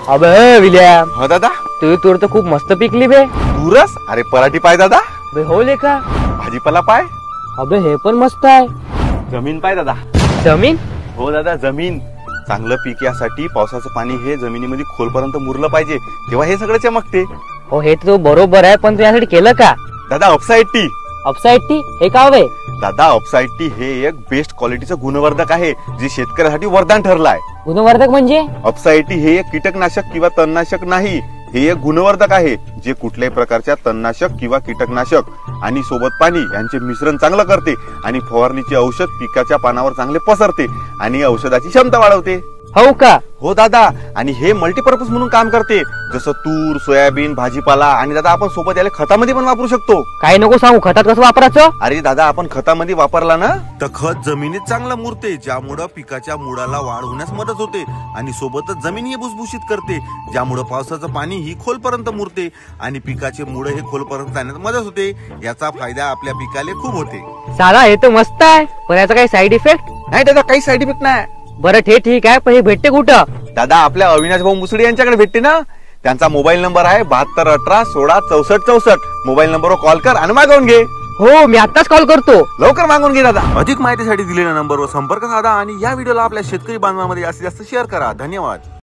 अबे विलियम, हो दादा. तुझी तूर तर खूप मस्त पिकली बे. दूरच अरे पराठी पाय दादा. बे हो लेका. भाजीपाला पाय. अबे हे पण मस्त आहे. जमीन पाय दादा. जमीन? हो दादा जमीन. चांगलं पीक यासाठी पावसाचं पाणी हे जमिनीमध्ये खोलपर्यंत मुरलं पाहिजे, तेव्हा हे सगळं चमकते. हो हे तर बरोबर आहे, पण तू यासाठी केलं का? दादा अपसाईड टी. अपसाइड टी हे का हवे? दादा अपसाईड टी हे एक बेस्ट क्वालिटीचं गुणवर्धक आहे, जे शेतकऱ्यासाठी वरदान ठरलं आहे. गुणवर्धक म्हणजे? अपसाईड टी हे एक कीटकनाशक किंवा तणनाशक नाही, हे एक गुणवर्धक आहे, जे कुठल्याही प्रकारच्या तणनाशक किंवा कीटकनाशक आणि सोबत पाणी यांचे मिश्रण चांगलं करते आणि फवारणीचे औषध पिकाच्या पानावर चांगले पसरते आणि औषधाची क्षमता वाढवते. हो का? हो दादा. आणि हे मल्टीपर्पज म्हणून काम करते, जसं तूर, सोयाबीन, भाजीपाला आणि दादा आपण सोबत याला खतामध्ये पण वापरू शकतो. काही नको सांगू, खतात कसं वापरायचं? अरे दादा आपण खतामध्ये वापरला ना तर खत जमिनीत चांगलं मुरते, ज्यामुळे पिकाच्या मुळाला वाढ होण्यास मदत होते आणि सोबतच जमीन ही भुसभुशीत करते, ज्यामुळे पावसाचं पाणी ही खोलपर्यंत मुरते आणि पिकाचे मुळ हे खोलपर्यंत जाण्यास मदत होते. याचा फायदा आपल्या पिकाला खूप होते. साला हे तर मस्त आहे, पण याचा काही साईड इफेक्ट? नाही दादा काही साईड इफेक्ट नाही. बरं ते ठीक आहे, पण हे भेटते कुठं? दादा आपल्या अविनाश भाऊ मुसळे यांच्याकडे भेटते ना. त्यांचा मोबाईल नंबर आहे 7218166464. मोबाईल नंबरवर कॉल कर आणि मागवून घे. हो मी आताच कॉल करतो. लवकर मागवून घे दादा. अधिक माहितीसाठी दिलेल्या नंबरवर संपर्क साधा आणि या व्हिडिओला आपल्या शेतकरी बांधवांमध्ये जास्तीत जास्त शेअर करा. धन्यवाद.